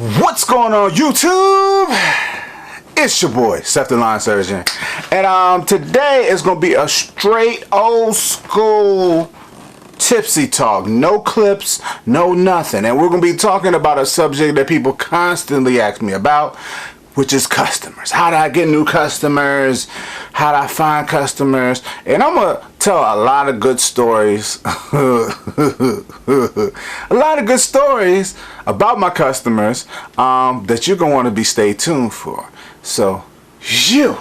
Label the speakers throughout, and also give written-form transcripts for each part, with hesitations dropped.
Speaker 1: What's going on, YouTube? It's your boy, Seth the Line Surgeon, and today is gonna be a straight old school tipsy talk. No clips, no nothing, and we're gonna be talking about a subject that people constantly ask me about, which is customers. How do I get new customers? How do I find customers? And I'm gonna tell a lot of good stories a lot of good stories about my customers that you're gonna want to be stay tuned for. So you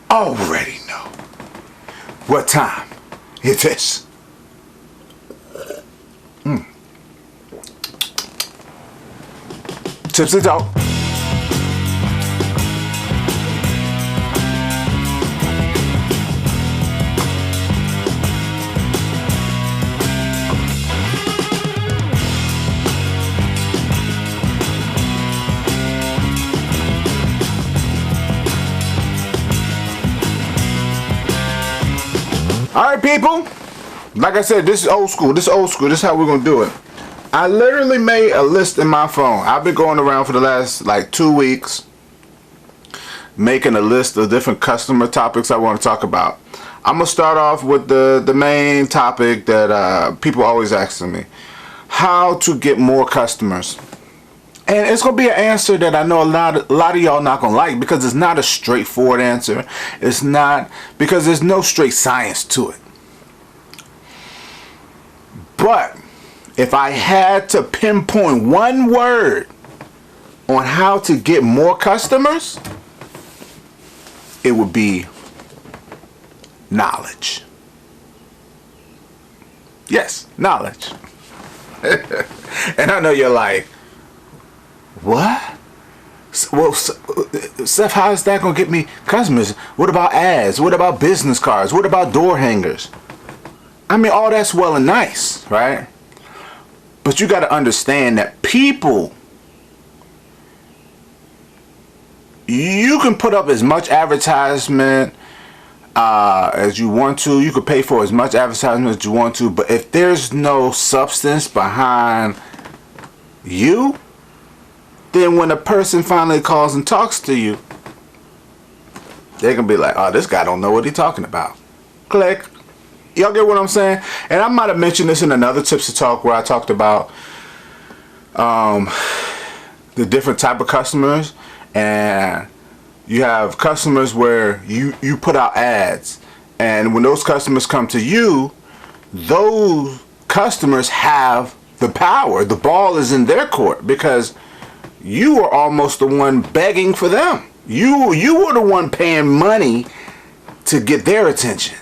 Speaker 1: already know what time it is. Tipsy talk. Alright, people, like I said, this is old school. This is how we're gonna do it. I literally made a list in my phone. I've been going around for the last like 2 weeks making a list of different customer topics I want to talk about. I'm gonna start off with the main topic that people always asking me: how to get more customers. And it's gonna be an answer that I know a lot of y'all not gonna like, because it's not a straightforward answer. It's not, because there's no straight science to it. But if I had to pinpoint one word on how to get more customers, it would be knowledge. Yes, knowledge. And I know you're like, what? Well, Seth, how is that going to get me customers? What about ads? What about business cards? What about door hangers? I mean, all that's well and nice, right? But you got to understand that people, you can put up as much advertisement as you want to. You could pay for as much advertisement as you want to. But if there's no substance behind you, then when a person finally calls and talks to you, they're gonna be like, oh, this guy don't know what he's talking about. Click. Y'all get what I'm saying? And I might have mentioned this in another Tipsy Talk where I talked about the different type of customers. And you have customers where you put out ads, and when those customers come to you, those customers have the power. The ball is in their court, because you are almost the one begging for them. You were the one paying money to get their attention.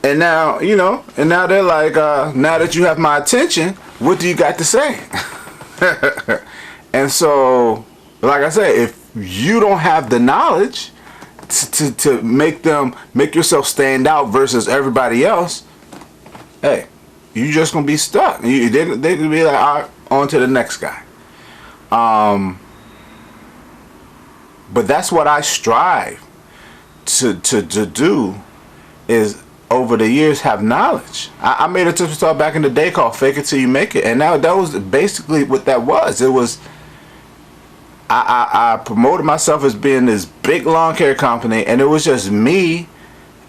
Speaker 1: And now, you know, and now they're like, now that you have my attention, what do you got to say? And so, like I said, if you don't have the knowledge to make yourself stand out versus everybody else, hey, you just gonna be stuck. They can be like, all right, on to the next guy. But that's what I strive to do, is over the years have knowledge. I made a Tipsy Talk back in the day called Fake It Till You Make It, and now that was basically what that was. It was, I promoted myself as being this big lawn care company, and it was just me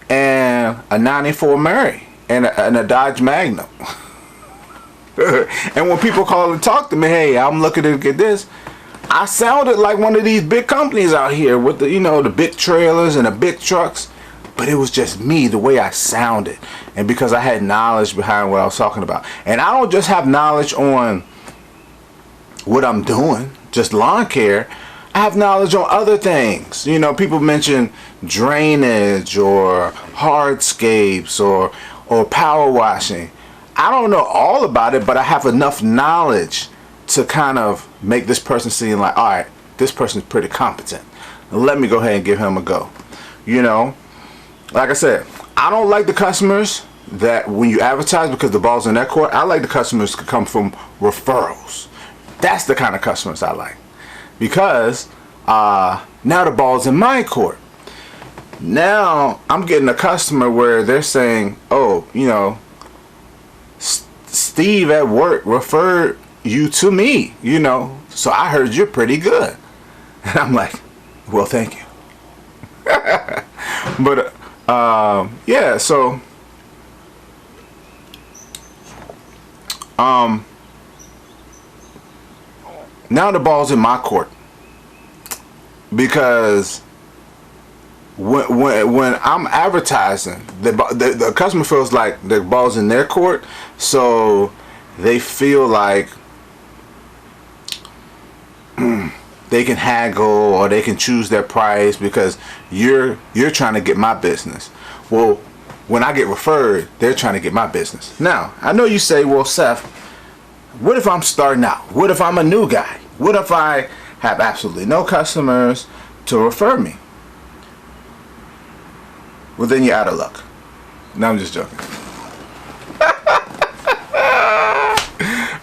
Speaker 1: and a 94 Mary and a Dodge Magnum. And when people call and talk to me, hey, I'm looking to get this, I sounded like one of these big companies out here with the, you know, the big trailers and the big trucks. But it was just me, the way I sounded, and because I had knowledge behind what I was talking about. And I don't just have knowledge on what I'm doing, just lawn care. I have knowledge on other things. You know, people mention drainage or hardscapes or power washing. I don't know all about it, but I have enough knowledge to kind of make this person seem like, all right, this person's pretty competent. Let me go ahead and give him a go. You know, like I said, I don't like the customers that when you advertise because the ball's in their court. I like the customers to come from referrals. That's the kind of customers I like, because now the ball's in my court. Now I'm getting a customer where they're saying, oh, you know, Steve at work referred you to me, you know. So I heard you're pretty good. And I'm like, well, thank you. But yeah, so now the ball's in my court, because when I'm advertising, the customer feels like the ball's in their court, so they feel like they can haggle or they can choose their price because you're trying to get my business. Well, when I get referred, they're trying to get my business. Now, I know you say, well, Seth, what if I'm starting out? What if I'm a new guy? What if I have absolutely no customers to refer me? Well, then you're out of luck. No, I'm just joking.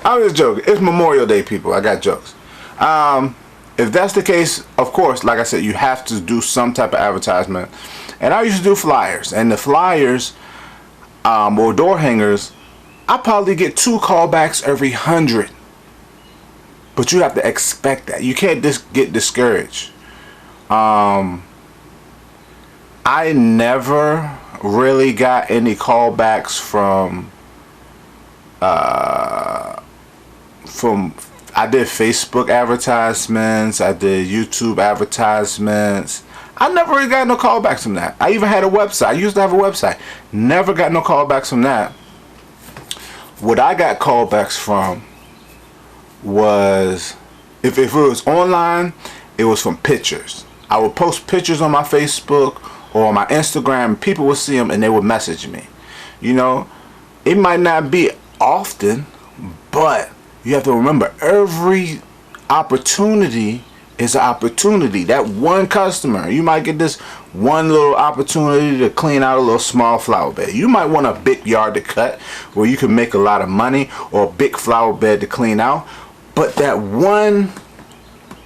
Speaker 1: I'm just joking. It's Memorial Day, people. I got jokes. If that's the case, of course, like I said, you have to do some type of advertisement. And I used to do flyers. And the flyers, or door hangers, I probably get 2 callbacks every 100. But you have to expect that. You can't just get discouraged. I never really got any callbacks from I did Facebook advertisements, I did YouTube advertisements. I never really got no callbacks from that. I even had a website. I used to have a website. Never got no callbacks from that. What I got callbacks from was, if it was online, it was from pictures. I would post pictures on my Facebook or on my Instagram. People would see them and they would message me. You know, it might not be often, but you have to remember, every opportunity is an opportunity. That one customer, you might get this one little opportunity to clean out a little small flower bed. You might want a big yard to cut where you can make a lot of money, or a big flower bed to clean out. But that one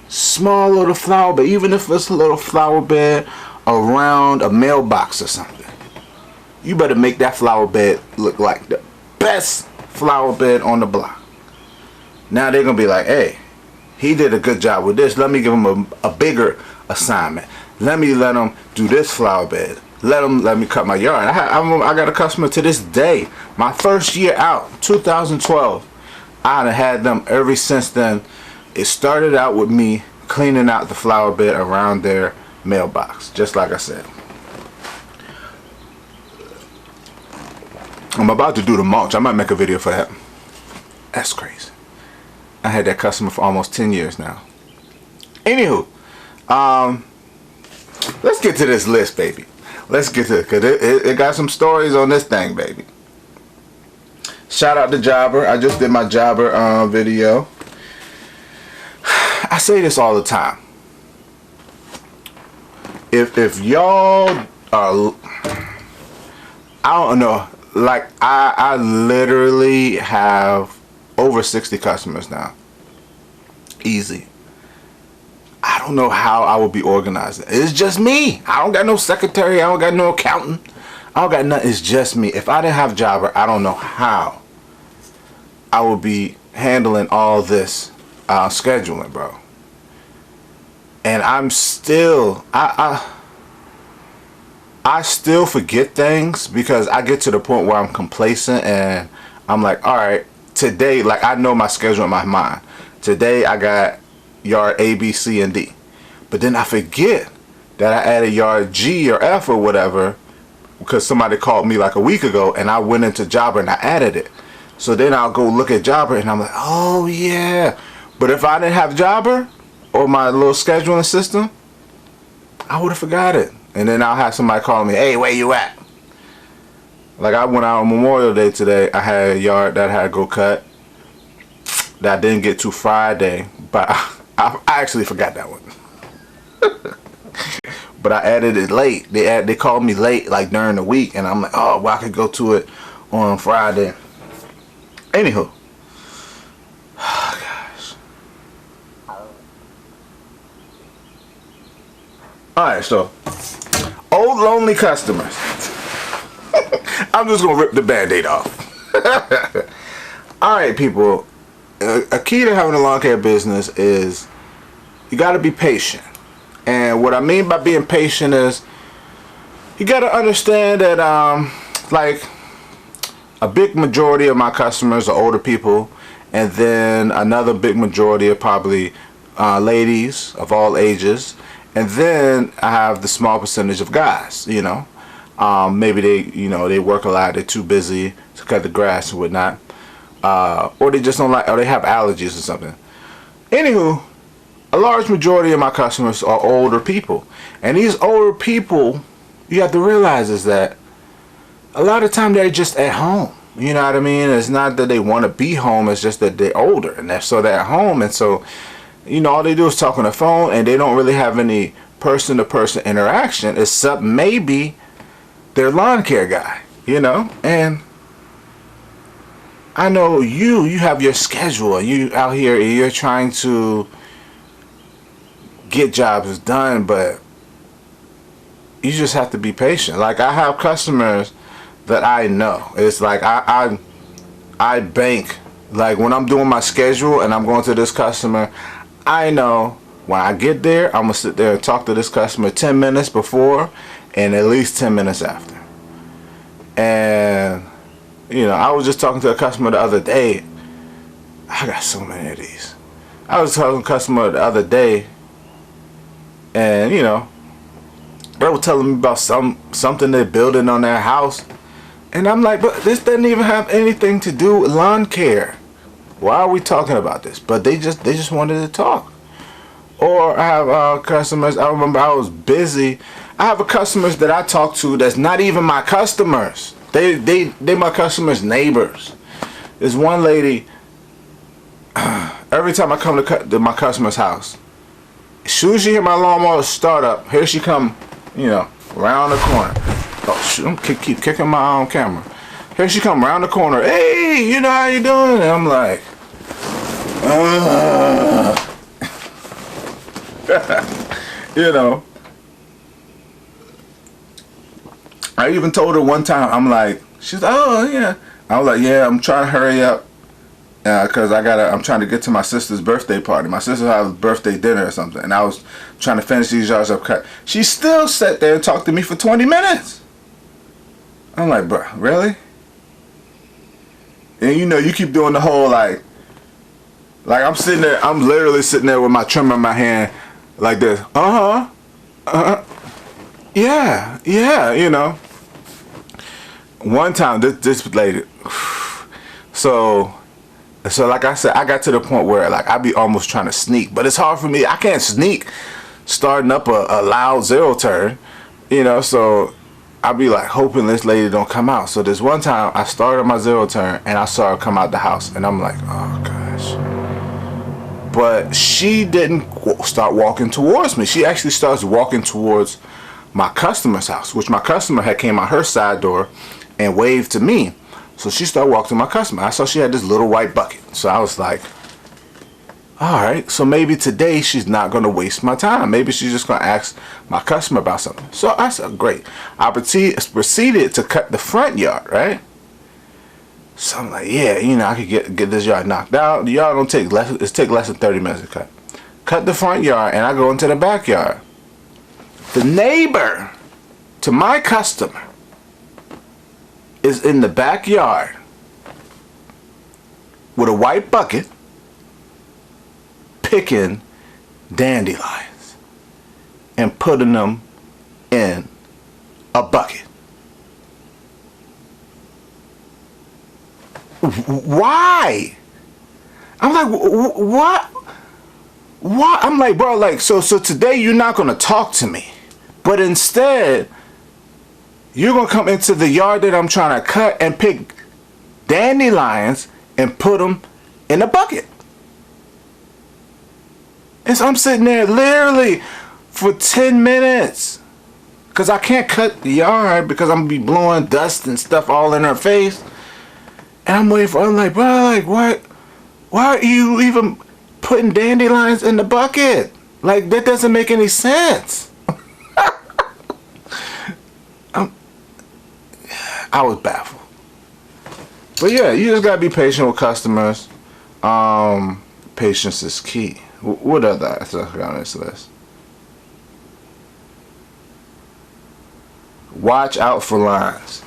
Speaker 1: small little flower bed, even if it's a little flower bed around a mailbox or something, you better make that flower bed look like the best flower bed on the block. Now they're going to be like, hey, he did a good job with this. Let me give him a bigger assignment. Let me let him do this flower bed. Let me cut my yard. I got a customer to this day. My first year out, 2012. I done had them ever since then. It started out with me cleaning out the flower bed around their mailbox, just like I said. I'm about to do the mulch. I might make a video for that. That's crazy. I had that customer for almost 10 years now. Anywho, let's get to this list, baby. Let's get to it, because it got some stories on this thing, baby. Shout out to Jobber. I just did my Jobber video. I say this all the time. If y'all are, I don't know, like I literally have over 60 customers now. Easy. I don't know how I would be organizing. It's just me. I don't got no secretary. I don't got no accountant. I don't got nothing. It's just me. If I didn't have Jobber, I don't know how I would be handling all this scheduling, bro. And I'm still, I still forget things, because I get to the point where I'm complacent and I'm like, all right, today, like, I know my schedule in my mind. Today I got yard A, B, C, and D. But then I forget that I added yard G or F or whatever, because somebody called me like a week ago and I went into Jobber and I added it. So then I'll go look at Jobber and I'm like, oh yeah. But if I didn't have Jobber or my little scheduling system, I would have forgot it. And then I'll have somebody call me, hey, where you at? Like, I went out on Memorial Day today. I had a yard that I had to go cut that I didn't get to Friday, but I actually forgot that one. But I added it late. They called me late, like during the week, and I'm like, oh, well, I could go to it on Friday. Anywho. Oh, gosh. Alright, so old lonely customers. I'm just gonna rip the band-aid off. Alright, people. a key to having a lawn care business is you got to be patient. And what I mean by being patient is you got to understand that like a big majority of my customers are older people, and then another big majority are probably ladies of all ages, and then I have the small percentage of guys. You know, maybe they work a lot, they're too busy to cut the grass and whatnot, or they just don't like, or they have allergies or something. Anywho, a large majority of my customers are older people, and these older people, you have to realize is that a lot of time they're just at home. You know what I mean? It's not that they want to be home, it's just that they're older, and so they're at home, and so, you know, all they do is talk on the phone, and they don't really have any person-to-person interaction, except maybe their lawn care guy, you know. And I know you have your schedule, you out here and you're trying to get jobs done, but you just have to be patient. Like, I have customers that I know. It's like I bank, like when I'm doing my schedule and I'm going to this customer, I know when I get there I'm gonna sit there and talk to this customer 10 minutes before and at least 10 minutes after. And you know, I was just talking to a customer the other day. I got so many of these. I was talking to a customer the other day, and you know, they were telling me about something they're building on their house, and I'm like, but this doesn't even have anything to do with lawn care. Why are we talking about this? But they just wanted to talk. Or I have customers. I remember I was busy. I have customers that I talk to that's not even my customers. They my customers' neighbors. There's one lady. Every time I come to my customer's house, as soon as you hear my lawnmower start up, here she come, you know, around the corner. Oh shoot, I'm keep kicking my own camera. Here she come around the corner. Hey, you know how you doing? And I'm like, you know. I even told her one time, I'm like, she's like, oh yeah. I was like, yeah, I'm trying to hurry up. Cause I'm trying to get to my sister's birthday party. My sister had a birthday dinner or something, and I was trying to finish these yards up cut. She still sat there and talked to me for 20 minutes. I'm like, bro, really? And you know, you keep doing the whole like I'm sitting there, I'm literally sitting there with my trimmer in my hand, like this. Yeah, you know. One time, this lady, so like I said, I got to the point where like I be almost trying to sneak, but it's hard for me. I can't sneak starting up a loud zero turn, you know, so I be like hoping this lady don't come out. So this one time I started my zero turn and I saw her come out the house, and I'm like, oh gosh. But she didn't start walking towards me. She actually starts walking towards my customer's house, which my customer had came out her side door and waved to me. So she started walking to my customer. I saw she had this little white bucket. So I was like, all right, so maybe today she's not going to waste my time. Maybe she's just going to ask my customer about something. So I said, great. I proceeded to cut the front yard, right? So I'm like, yeah, you know, I could get this yard knocked out. The yard don't take less, it take less than 30 minutes to cut. Cut the front yard, and I go into the backyard. The neighbor to my customer is in the backyard with a white bucket picking dandelions and putting them in a bucket. Why? I'm like, what? Why? I'm like, bro, like, so today you're not gonna talk to me, but instead you're gonna come into the yard that I'm trying to cut and pick dandelions and put them in a bucket. And so I'm sitting there literally for 10 minutes because I can't cut the yard because I'm gonna be blowing dust and stuff all in her face. And I'm waiting for, I'm like, bro, like, what? Why are you even putting dandelions in the bucket? Like, that doesn't make any sense. I was baffled. But yeah, you just gotta be patient with customers. Patience is key. What other stuff on this list? Watch out for lines.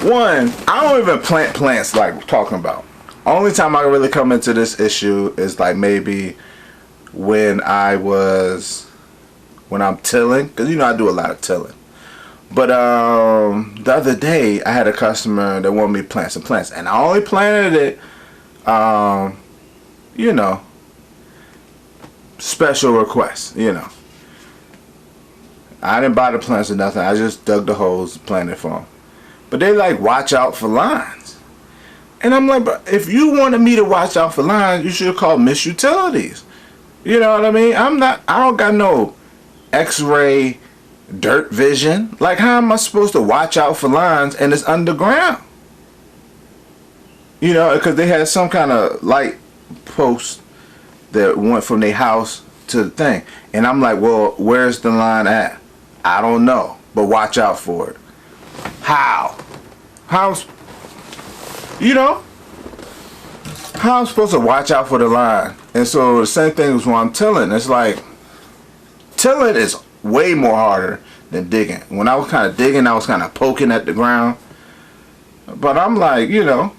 Speaker 1: One, I don't even plant plants like we're talking about. Only time I really come into this issue is like maybe when I'm tilling, because you know I do a lot of tilling. But the other day I had a customer that wanted me to plant some plants, and I only planted it, you know, special requests, you know. I didn't buy the plants or nothing. I just dug the holes, planted for them. But they like, watch out for lines. And I'm like, but if you wanted me to watch out for lines, you should have called Miss Utilities. You know what I mean? I don't got no X-ray dirt vision. Like, how am I supposed to watch out for lines and it's underground? You know, because they had some kind of light post that went from their house to the thing. And I'm like, well, where's the line at? I don't know, but watch out for it. How? How's, you know, how I'm supposed to watch out for the line? And so the same thing is when I'm tilling. It's like, tilling is way more harder than digging. When I was kind of digging, I was kind of poking at the ground. But I'm like, you know,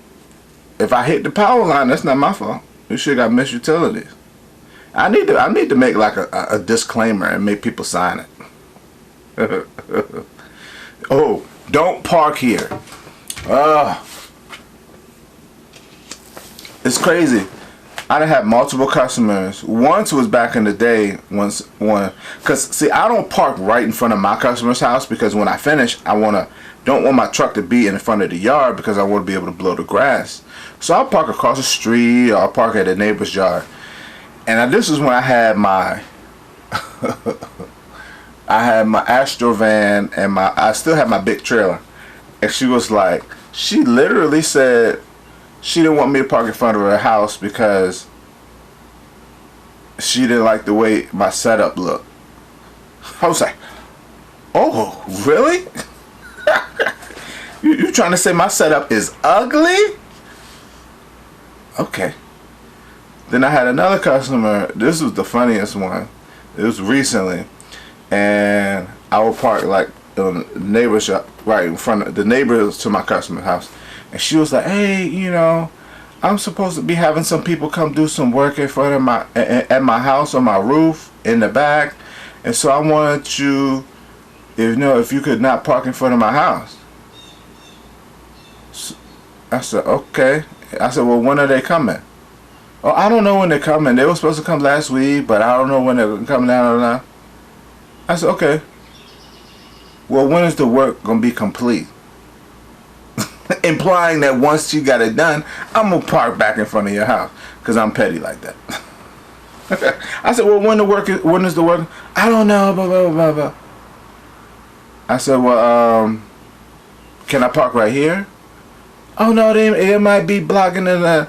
Speaker 1: if I hit the power line, that's not my fault. You should have got Miss Utilities. I need to make like a disclaimer and make people sign it. Oh, don't park here. It's crazy. I done had multiple customers. Once was back in the day, because see, I don't park right in front of my customer's house, because when I finish, don't want my truck to be in front of the yard, because I want to be able to blow the grass. So I'll park across the street, or I'll park at a neighbor's yard. And this is when I had my I had my Astro van, and I still had my big trailer. And she was like, she literally said she didn't want me to park in front of her house because she didn't like the way my setup looked. I was like, oh, really? You trying to say my setup is ugly? Okay. Then I had another customer. This was the funniest one. It was recently, and I would park like in the neighbor's shop, right in front of the neighbors to my customer's house, and she was like, "Hey, you know, I'm supposed to be having some people come do some work in front of at my house on my roof in the back, and so I wanted you, if you could not park in front of my house." So I said, "Okay." I said, "Well, when are they coming?" "Oh, I don't know when they're coming. They were supposed to come last week, but I don't know when they're coming down or not." I said, "Okay. Well, when is the work going to be complete?" Implying that once you got it done, I'm going to park back in front of your house, because I'm petty like that. I said, "Well, when is the work?" "I don't know, blah, blah, blah, blah." I said, "Well, can I park right here?" "Oh, no, they might be blocking the..."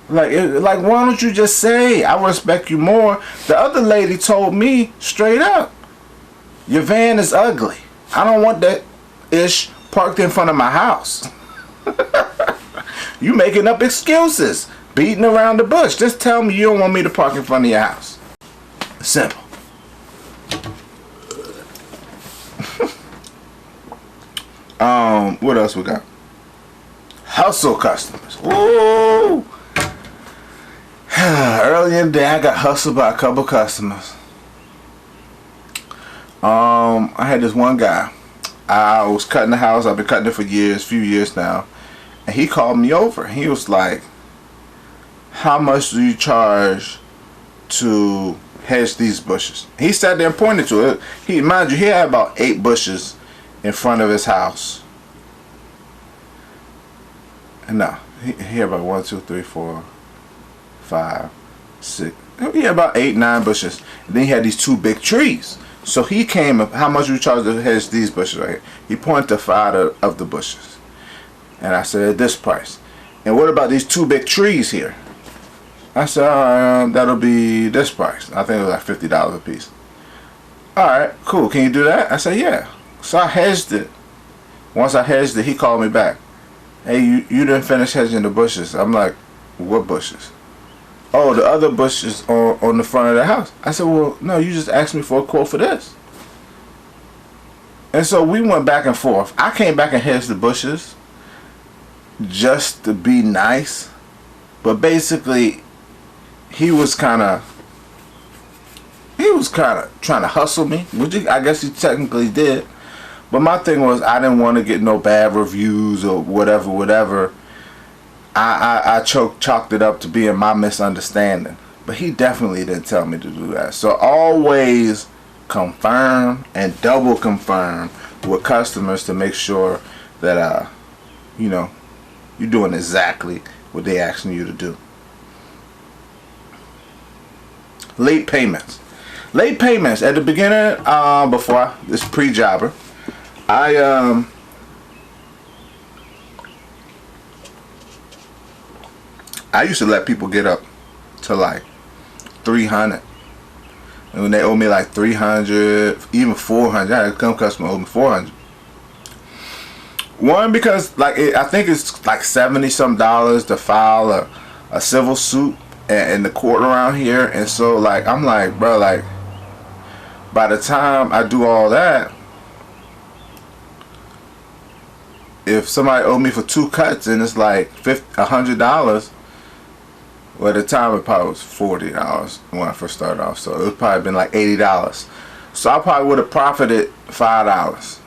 Speaker 1: Like, why don't you just say, "I respect you more"? The other lady told me straight up, "Your van is ugly. I don't want that ish parked in front of my house." You making up excuses, beating around the bush. Just tell me you don't want me to park in front of your house. Simple. What else we got? Hustle customers. Ooh. Earlier in the day, I got hustled by a couple customers. I had this one guy. I was cutting the house. I've been cutting it for few years now. And he called me over. He was like, "How much do you charge to hedge these bushes?" He sat there and pointed to it. Mind you, he had about 8 bushes in front of his house. And no, he had about 1, 2, 3, 4, 5, 6. He had about 8, 9 bushes. And then he had these 2 big trees. So he came up, "How much do you charge to hedge these bushes right here?" He pointed to 5 of the bushes. And I said, "At this price." "And what about these 2 big trees here?" I said, "That'll be this price." I think it was like $50 a piece. "Alright, cool. Can you do that?" I said, "Yeah." So I hedged it. Once I hedged it, he called me back. Hey, you didn't finish hedging the bushes. I'm like, what bushes? Oh, the other bushes on the front of the house. I said, well, no, you just asked me for a quote for this. And so we went back and forth. I came back and hedged the bushes just to be nice. But basically, he was kind of trying to hustle me, which I guess he technically did. But my thing was, I didn't want to get no bad reviews or whatever. I chalked it up to being my misunderstanding. But he definitely didn't tell me to do that. So always confirm and double confirm with customers to make sure that you know, you're doing exactly what they asking you to do. Late payments. Late payments at the beginning, before this pre-jobber, I used to let people get up to like $300, and when they owe me like $300, even $400. I had some customer owe me $400. One, because like I think it's like $70 some to file a civil suit in the court around here, and so like I'm like, bro, like by the time I do all that, if somebody owed me for 2 cuts and it's like $100, well, at the time it probably was $40 when I first started off, so it would probably been like $80. So I probably would have profited $5,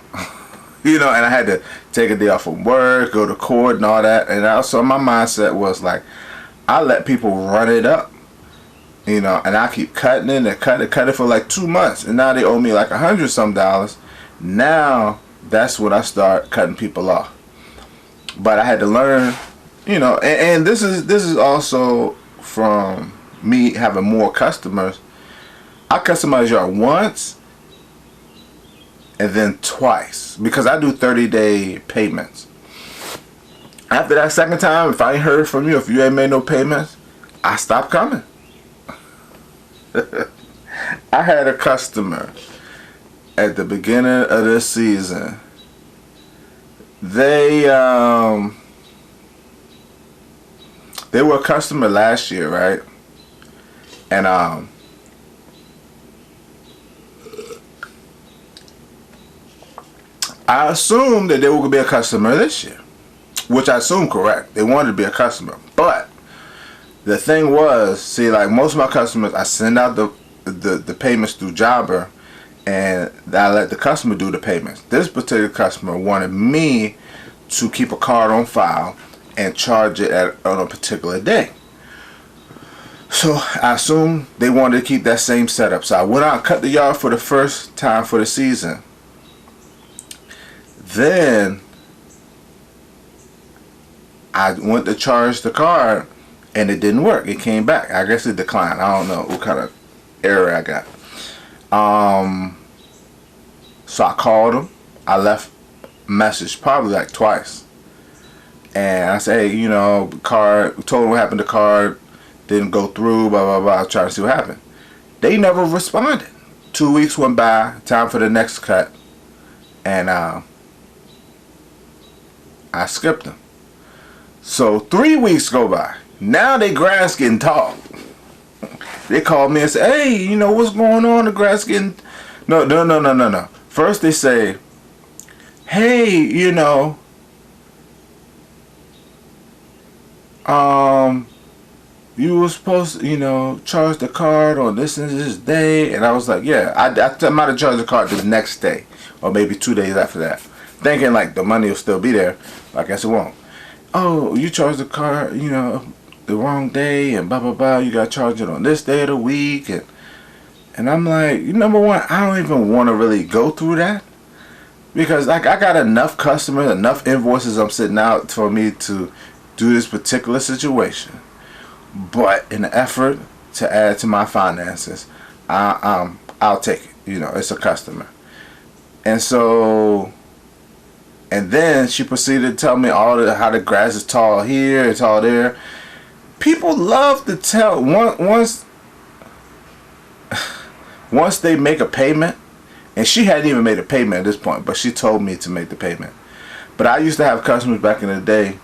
Speaker 1: you know. And I had to take a day off from work, go to court, and all that. And also my mindset was like, I let people run it up, you know, and I keep cutting it and cut it for like 2 months, and now they owe me like $100 some. Now that's when I start cutting people off. But I had to learn, you know, and this is also from me having more customers. I cut somebody's yard once and then twice because I do 30-day payments. After that second time, if I ain't heard from you, if you ain't made no payments, I stop coming. I had a customer at the beginning of this season. They were a customer last year, right? And I assumed that they were going to be a customer this year, which I assumed correct. They wanted to be a customer, but the thing was, see, like most of my customers, I send out the payments through Jobber, and I let the customer do the payments. This particular customer wanted me to keep a card on file and charge it on a particular day. So I assumed they wanted to keep that same setup. So I went out and cut the yard for the first time for the season. Then I went to charge the card and it didn't work. It came back. I guess it declined. I don't know what kind of error I got. So I called him. I left a message probably like twice. And I said, hey, you know, card, told them what happened to the card, didn't go through, blah, blah, blah, trying to see what happened. They never responded. 2 weeks went by, time for the next cut, and I skipped them. So 3 weeks go by. Now they grass getting tall. They called me and said, hey, you know, what's going on? The grass getting... No. First they say, hey, you know, you were supposed to, you know, charge the card on this and this day. And I was like, yeah, I might have charged the card the next day or maybe 2 days after that, thinking like the money will still be there. I guess it won't. Oh, you charged the card, you know, the wrong day and blah, blah, blah. You got to charge it on this day of the week. And I'm like, number one, I don't even want to really go through that. Because like I got enough customers, enough invoices I'm sitting out for me to do this particular situation. But in the effort to add to my finances, I'll take it. You know, it's a customer. And so, and then she proceeded to tell me how the grass is tall here, it's tall there. People love to tell once they make a payment, and she hadn't even made a payment at this point, but she told me to make the payment. But I used to have customers back in the day,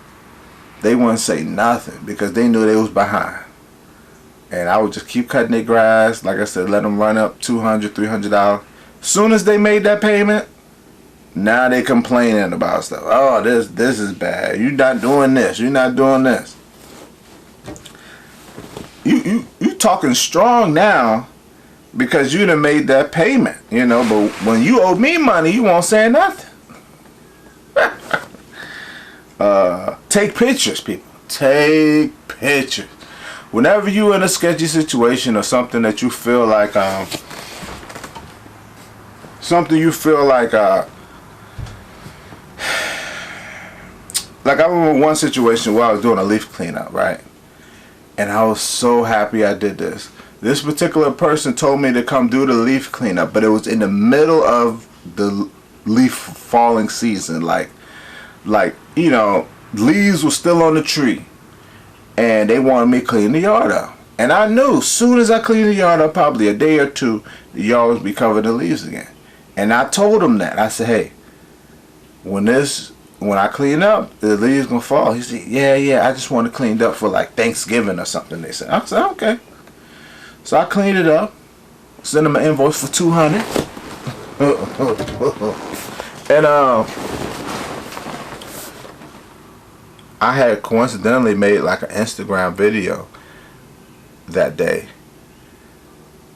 Speaker 1: they wouldn't say nothing because they knew they was behind. And I would just keep cutting their grass. Like I said, let them run up $200, $300. Soon as they made that payment, now they complaining about stuff. Oh, this is bad. You're not doing this. You're not doing this. You talking strong now because you done made that payment, you know. But when you owe me money, you won't say nothing. Take pictures, people. Take pictures. Whenever you're in a sketchy situation or something that you feel like I remember one situation where I was doing a leaf cleanup, right? And I was so happy I did this. This particular person told me to come do the leaf cleanup, but it was in the middle of the leaf falling season. Like you know, leaves were still on the tree. And they wanted me to clean the yard up. And I knew as soon as I cleaned the yard up, probably a day or two, the yard would be covered in leaves again. And I told them that. I said, hey, when I clean up, the leaves gonna fall. He said, yeah, I just want it cleaned up for like Thanksgiving or something. They said. I said, okay. So I cleaned it up, sent them an invoice for $200. And I had coincidentally made like an Instagram video that day.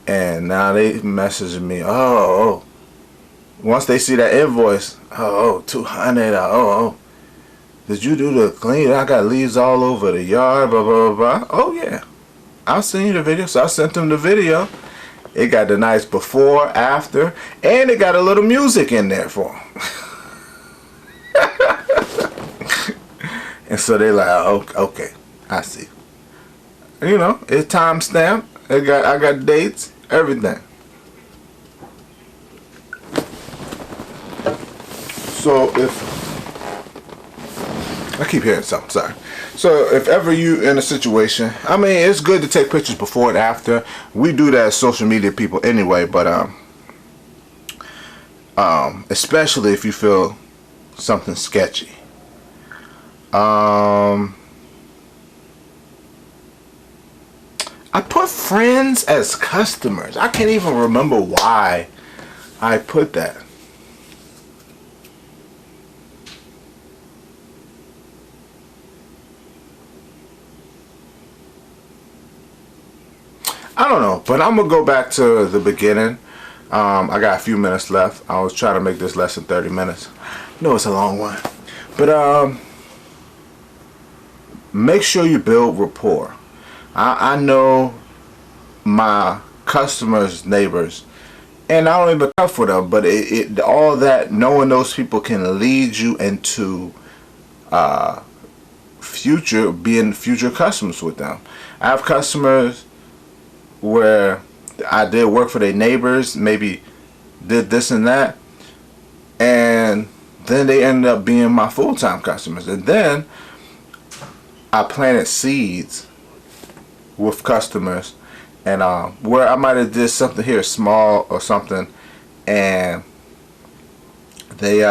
Speaker 1: And now they messaging me, oh. Once they see that invoice, $200, did you do the clean? I got leaves all over the yard, blah, blah, blah, blah. Oh, yeah. I'll send you the video. So I sent them the video. It got the nice before, after, and it got a little music in there for them. And so they like, oh, okay, I see. You know, it's time stamped. I got dates, everything. So I keep hearing something, sorry. So if ever you in a situation, I mean, it's good to take pictures before and after. We do that as social media people anyway, but especially if you feel something sketchy. I put friends as customers. I can't even remember why I put that. I don't know, but I'm gonna go back to the beginning. I got a few minutes left. I was trying to make this less than 30 minutes. No, it's a long one. But make sure you build rapport. I know my customers' neighbors, and I don't even cut for them, but all that, knowing those people can lead you into being future customers with them. I have customers where I did work for their neighbors, maybe did this and that, and then they ended up being my full-time customers. And then I planted seeds with customers, and where I might have did something here small or something, and they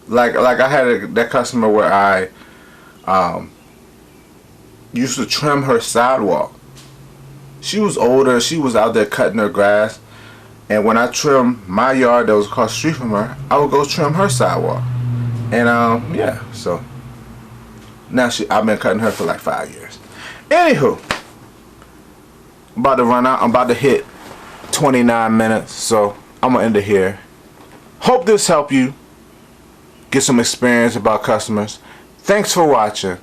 Speaker 1: like I had that customer where I used to trim her sidewalk. She was older, she was out there cutting her grass, and when I trimmed my yard that was across the street from her, I would go trim her sidewalk. And yeah, so now I've been cutting her for like 5 years. Anywho, I'm about to run out. I'm about to hit 29 minutes, so I'm gonna end it here. Hope this helped you get some experience about customers. Thanks for watching.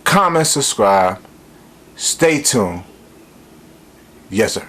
Speaker 1: Comment, subscribe. Stay tuned. Yes, sir.